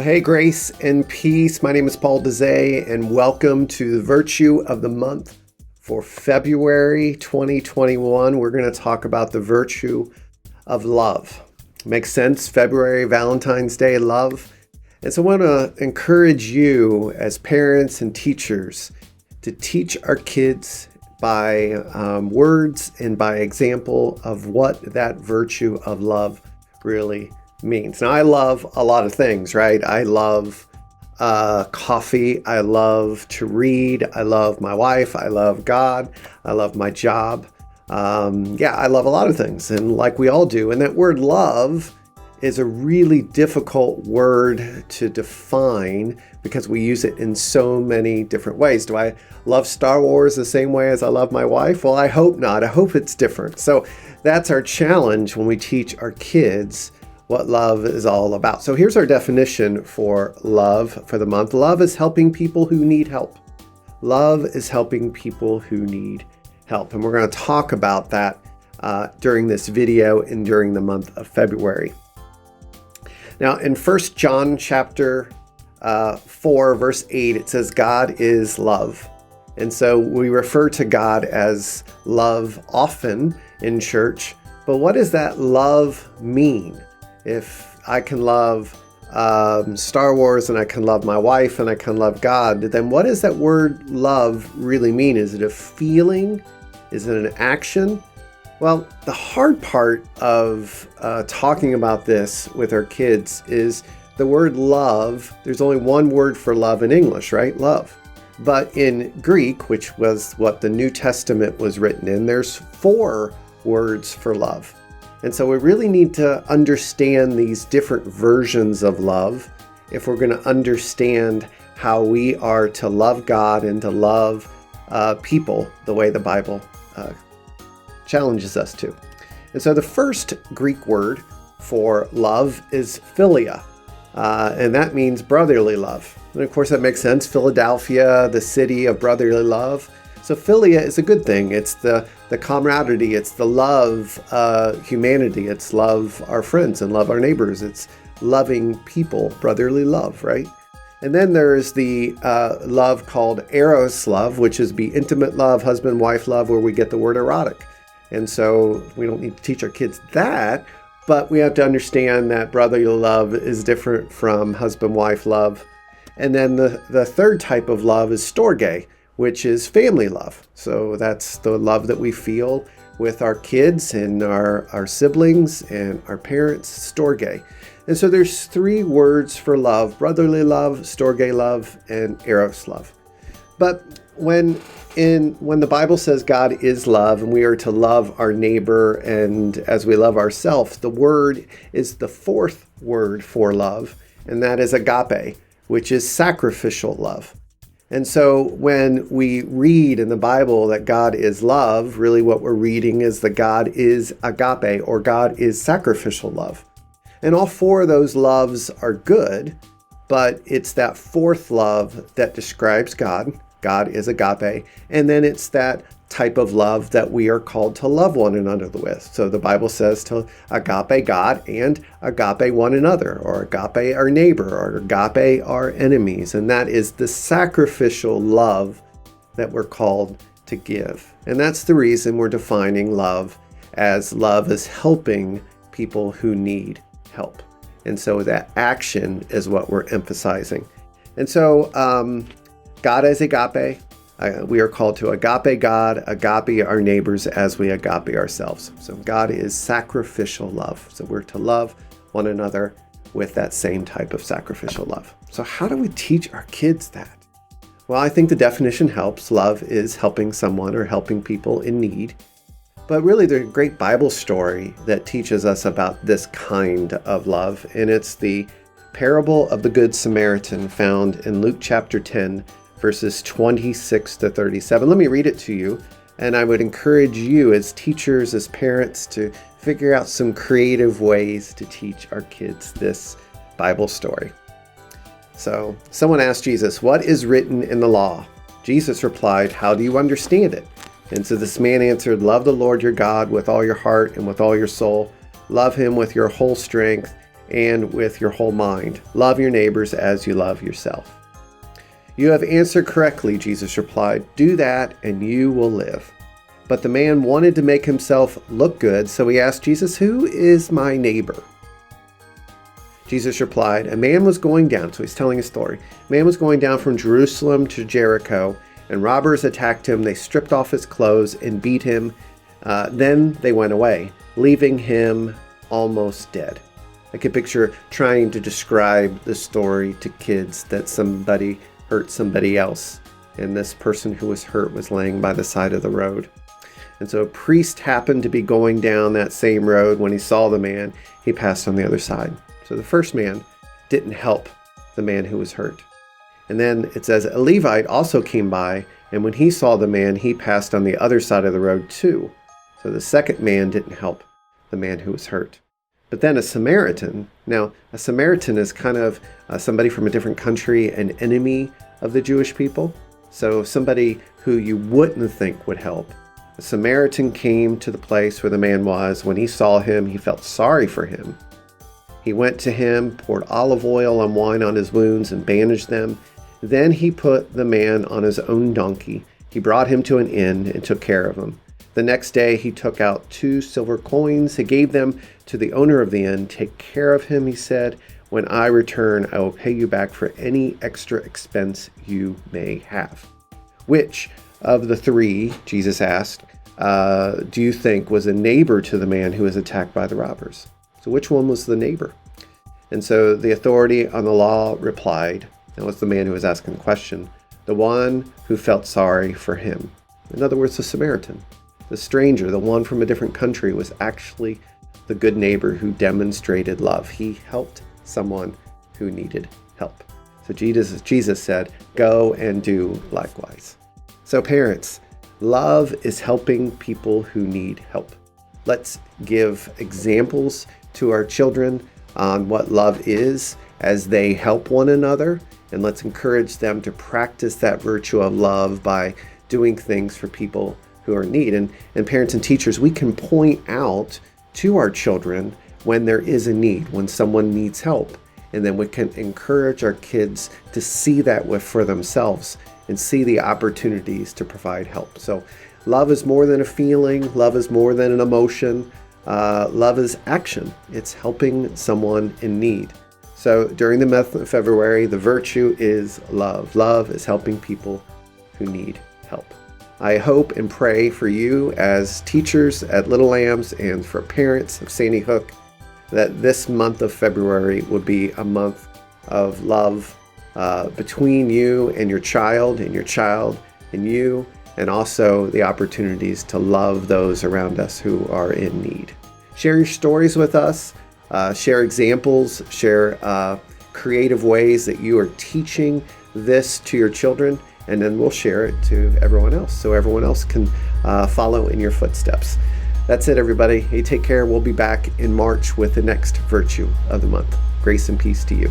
Well, hey, grace and peace. My name is Paul Dezay, and welcome to the Virtue of the Month for February 2021. We're going to talk about the virtue of love. Makes sense? February, Valentine's Day, love. And so I want to encourage you as parents and teachers to teach our kids by words and by example of what that virtue of love really means. Now, I love a lot of things, right? I love coffee. I love to read. I love my wife. I love God. I love my job. I love a lot of things, and like we all do. And that word love is a really difficult word to define because we use it in so many different ways. Do I love Star Wars the same way as I love my wife? Well, I hope not. I hope it's different. So that's our challenge when we teach our kids what love is all about. So here's our definition for love for the month. Love is helping people who need help. Love is helping people who need help. And we're going to talk about that during this video and during the month of February. Now, in 1 John chapter 4, verse 8, it says, God is love. And so we refer to God as love often in church. But what does that love mean? If I can love Star Wars and I can love my wife and I can love God, then what does that word love really mean? Is it a feeling? Is it an action? Well, the hard part of talking about this with our kids is the word love. There's only one word for love in English, right? Love. But in Greek, which was what the New Testament was written in, there's 4 words for love. And so we really need to understand these different versions of love if we're going to understand how we are to love God and to love people the way the Bible challenges us to. And so the first Greek word for love is philia, and that means brotherly love. And of course that makes sense. Philadelphia, the city of brotherly love. So philia is a good thing. It's the camaraderie, it's the love humanity, it's love our friends and love our neighbors. It's loving people, brotherly love, right? And then there's the love called eros love, which is be intimate love, husband-wife love, where we get the word erotic. And so we don't need to teach our kids that, but we have to understand that brotherly love is different from husband-wife love. And then the third type of love is storge, which is family love. So that's the love that we feel with our kids and our siblings and our parents, storge. And so there's 3 words for love: brotherly love, storge love, and eros love. But when the Bible says God is love and we are to love our neighbor and as we love ourselves, the word is the 4th word for love, and that is agape, which is sacrificial love. And so when we read in the Bible that God is love, really what we're reading is that God is agape, or God is sacrificial love. And all 4 of those loves are good, but it's that 4th love that describes God. God is agape. And then it's that type of love that we are called to love one another with. So the Bible says to agape God and agape one another, or agape our neighbor, or agape our enemies. And that is the sacrificial love that we're called to give. And that's the reason we're defining love as helping people who need help. And so that action is what we're emphasizing. And so God is agape. We are called to agape God, agape our neighbors as we agape ourselves. So God is sacrificial love. So we're to love one another with that same type of sacrificial love. So how do we teach our kids that? Well, I think the definition helps. Love is helping someone or helping people in need. But really, there's a great Bible story that teaches us about this kind of love. And it's the parable of the Good Samaritan found in Luke chapter 10, verses 26 to 37. Let me read it to you. And I would encourage you as teachers, as parents, to figure out some creative ways to teach our kids this Bible story. So someone asked Jesus, "What is written in the law?" Jesus replied, "How do you understand it?" And so this man answered, "Love the Lord your God with all your heart and with all your soul. Love him with your whole strength and with your whole mind. Love your neighbors as you love yourself." "You have answered correctly," Jesus replied. "Do that and you will live." But the man wanted to make himself look good, so he asked Jesus, "Who is my neighbor?" Jesus replied, "A man was going down," so he's telling a story. "A man was going down from Jerusalem to Jericho, and robbers attacked him. They stripped off his clothes and beat him. Then they went away, leaving him almost dead." I could picture trying to describe the story to kids that somebody hurt somebody else, and this person who was hurt was laying by the side of the road. And so a priest happened to be going down that same road. When he saw the man, he passed on the other side. So the first man didn't help the man who was hurt. And then it says a Levite also came by, and when he saw the man, he passed on the other side of the road too. So the second man didn't help the man who was hurt. But then a Samaritan. Now, a Samaritan is kind of somebody from a different country, an enemy of the Jewish people. So somebody who you wouldn't think would help. A Samaritan came to the place where the man was. When he saw him, he felt sorry for him. He went to him, poured olive oil and wine on his wounds, and bandaged them. Then he put the man on his own donkey. He brought him to an inn and took care of him. The next day he took out 2 silver coins. He gave them to the owner of the inn. "Take care of him," he said. "When I return, I will pay you back for any extra expense you may have." Which of the 3, Jesus asked, do you think was a neighbor to the man who was attacked by the robbers? So which one was the neighbor? And so the authority on the law replied, that was the man who was asking the question, the one who felt sorry for him. In other words, the Samaritan. The stranger, the one from a different country, was actually the good neighbor who demonstrated love. He helped someone who needed help. So Jesus said, "Go and do likewise." So parents, love is helping people who need help. Let's give examples to our children on what love is as they help one another, and let's encourage them to practice that virtue of love by doing things for people who are in need. And parents and teachers, we can point out to our children when there is a need, when someone needs help, and then we can encourage our kids to see that for themselves and see the opportunities to provide help. So love is more than a feeling. Love is more than an emotion. Love is action. It's helping someone in need. So during the month of February, the virtue is love. Love is helping people who need help. I hope and pray for you as teachers at Little Lambs and for parents of Sandy Hook that this month of February will be a month of love between you and your child and you, and also the opportunities to love those around us who are in need. Share your stories with us, share examples, share creative ways that you are teaching this to your children, and then we'll share it to everyone else so everyone else can follow in your footsteps. That's it, everybody. Hey, take care. We'll be back in March with the next virtue of the month. Grace and peace to you.